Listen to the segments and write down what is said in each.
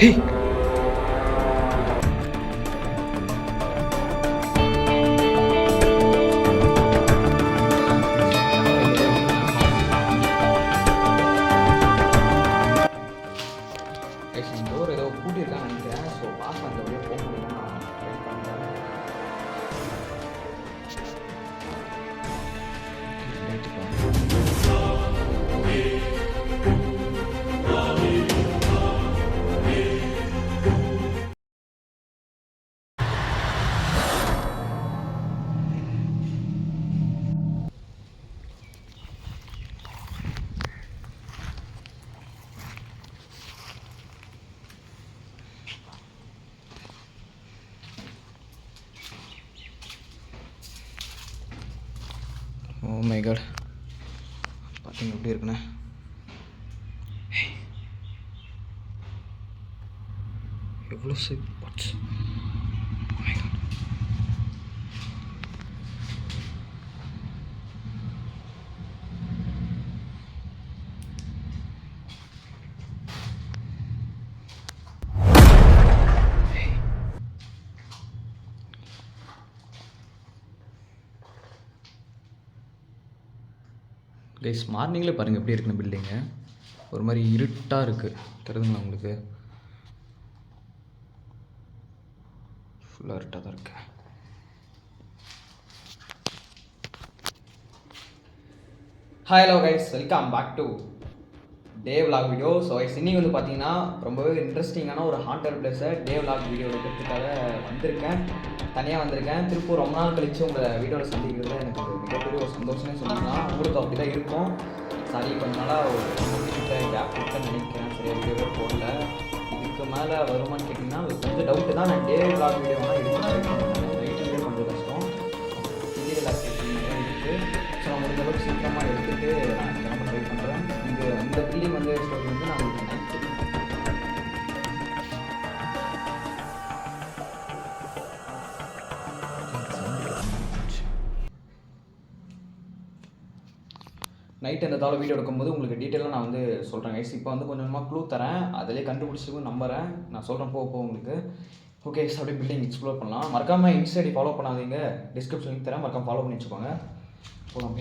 Hey! Door ஏதோ பூட்டியிருக்கான்னு நினைக்கிறேன். ஸோ பார்க்கலாம் அந்த வழியாக போக முடியுமா வெயிட் பண்ணுறேன். ஓ மை காட், பார்த்தீங்க எப்படி இருக்குண்ணே. எவ்வளோ சேஃப் வாட்ச். கைஸ் மார்னிங்கில் பாருங்கள் எப்படி இருக்குன்னு பில்டிங்கு. ஒரு மாதிரி இருட்டாக இருக்குது, தெரியுதுங்களா உங்களுக்கு? ஃபுல்லாக இருட்டாக தான் இருக்கு. Hi hello guys, welcome back to day vlog video. So இன்னைக்கு வந்து பார்த்தீங்கன்னா ரொம்பவே இன்ட்ரெஸ்டிங்கான ஒரு ஹாண்டட் பிளேஸை டே விலாக் வீடியோ எடுக்கிறதுக்காக வந்திருக்கேன். தனியாக வந்திருக்கேன். திருப்பூர் ரொம்ப நாள் கழித்து உங்களை வீடியோவில் சந்திக்கிறது எனக்கு ஒரு மிகப்பெரிய ஒரு சந்தோஷமே சொல்லலாம். உங்களுக்கு அப்படி தான் இருக்கும். சாரி, கொஞ்ச நாளாக ஒரு கேப் கொடுத்தேன்னு நினைக்கிறேன். சரியா வீடியோவே போடல. இதுக்கு மேலே வருமானு கேட்டிங்கன்னா கொஞ்சம் டவுட்டு தான். நான் டே விலாக் வீடியோ வேணால் எடுக்கிறேன். நைட் வீடியோ கொஞ்சம் கஷ்டம். ஃபிசிக்கல் ஆக்டிவிட்டி இருக்குது. ஸோ நான் முடிஞ்ச அளவுக்கு சீக்கிரமாக எடுத்துகிட்டு நான் கிளம்ப ட்ரை பண்ணுறேன். இந்த பில்டிங் வந்து ஸ்டோரி வந்து நான் உங்களுக்கு நைட் அந்த தாள வீடியோ எடுக்கும்போது உங்களுக்கு டீட்டெயிலாக நான் வந்து சொல்கிறேன் கைஸ். இப்போ வந்து கொஞ்சம் கொஞ்சமாக க்ளூ தரேன், அதிலே கண்டுபிடிச்சிக்கும் நம்புறேன். நான் சொல்கிறேன் போக உங்களுக்கு. ஓகே, அப்படியே பில்டிங் எக்ஸ்ப்ளோர் பண்ணலாம். மறக்காமல் இன்ஸ்டா ஃபாலோ பண்ணாதீங்க, டிஸ்கிரிப்ஷன் லிங்க் தரேன், மறக்காம ஃபாலோ பண்ணி வச்சுக்கோங்க. போகலாம்.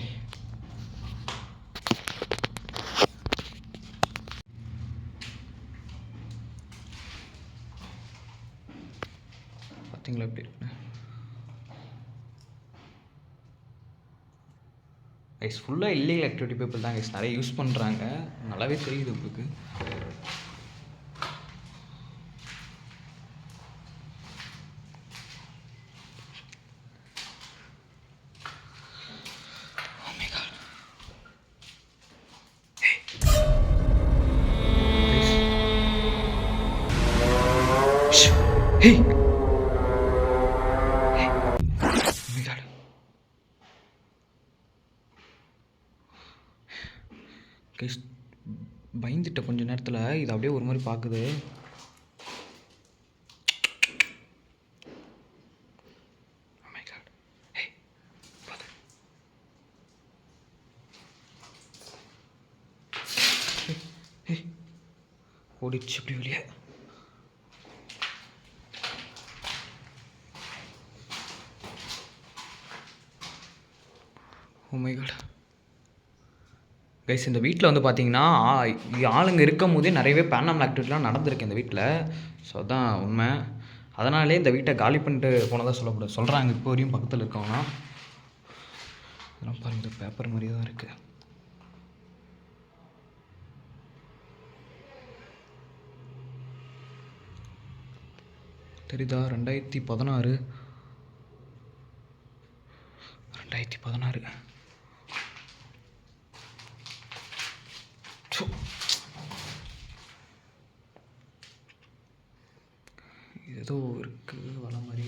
பார்த்தீங்களா எப்படி இருக்குன்னு? கைஸ் ஃபுல்லாக இல்லீகல் ஆக்டிவிட்டி பீப்புள் தான் கைஸ் நிறைய யூஸ் பண்ணுறாங்க. நல்லாவே தெரியுது உங்களுக்கு. Hey! கைஸ் பயந்துட்ட கொஞ்ச நேரத்தில். இது அப்படியே ஒரு மாதிரி பார்க்குது. ஓடிச்சு இப்படி வெளியே. ஓ மை காட் கைஸ், இந்த வீட்டில் வந்து பார்த்தீங்கன்னா ஆளுங்க இருக்கும் போதே நிறையவே பேரநார்மல் ஆக்டிவிட்டிலாம் நடந்திருக்கு இந்த வீட்டில். ஸோ அதுதான் உண்மை. அதனாலே இந்த வீட்டை காலி பண்ணிட்டு போனதாக சொல்கிறாங்க இப்போ வரையும் பக்கத்தில் இருக்கவங்க. இதெல்லாம் பாருங்கள், பேப்பர் மாதிரியே தான் இருக்குது. தெரியுதா? 2016 ஏதோ இருக்குது வள மாதிரி.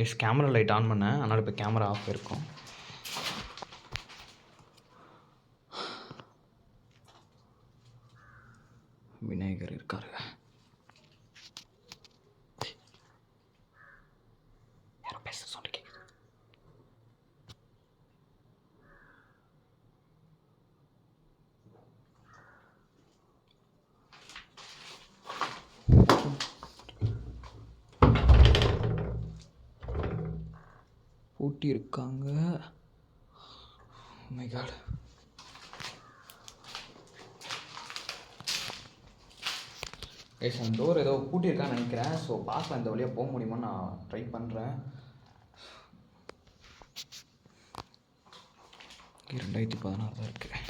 எஸ், கேமரா லைட் ஆன் பண்ணேன், அதனால் இப்போ கேமரா ஆஃப் இருக்கும். விநாயகர் இருக்காரு. யாரோ பேச சொல்லி கேட்குது. பூட்டி இருக்காங்க. My god. கைஸ் அந்த டோர் ஏதோ பூட்டியிருக்கான்னு நினைக்கிறேன். ஸோ பார்க்கலாம் இந்த வழியாக போக முடியுமான்னு நான் ட்ரை பண்ணுறேன். 2016 தான் இருக்குது.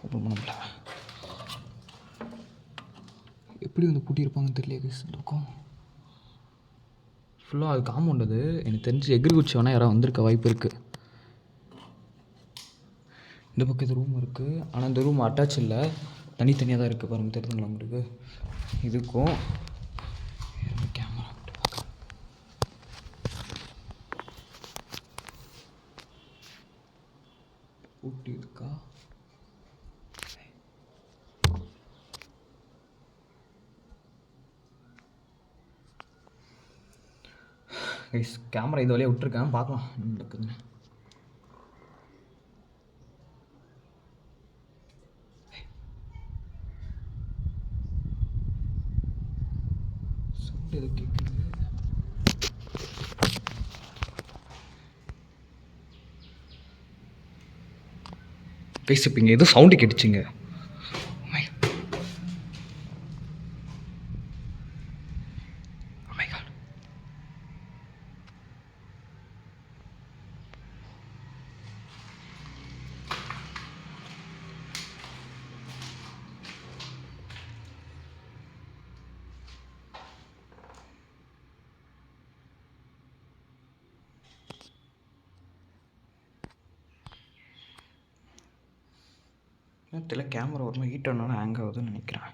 ஓப்பன் பண்ண முடியல. எப்படி வந்து பூட்டியிருப்பாங்கன்னு தெரியல கைஸ். இந்த பக்கம் ஃபுல்லாக அது காம்பவுண்ட். அது எனக்கு தெரிஞ்சு எகிரி குச்சி வேணால் யாராவது வந்திருக்க வாய்ப்பு இருக்குது. இந்த பக்கம் இது ரூம் இருக்குது. ஆனால் இந்த ரூம் அட்டாச் இல்லை, தனித்தனியாக தான் இருக்குது. பாருங்கள், தெரிஞ்சுங்களா உங்களுக்கு? இதுக்கும் கேமரா பூட்டி இருக்கா? கைஸ் கேமரா இது வழியாக விட்டுருக்கேன், பார்க்கலாம் என்ன நடக்குதுன்னு. சவுண்ட் எது கேட்குது? கைஸ் இப்போ இங்கே எதுவும் சவுண்டு கேட்டுச்சுங்க. தெரியல, கேமரா ஒரு மாதிரி ஹீட் ஆனாலும் ஹேங் ஆகுதுன்னு நினைக்கிறேன்.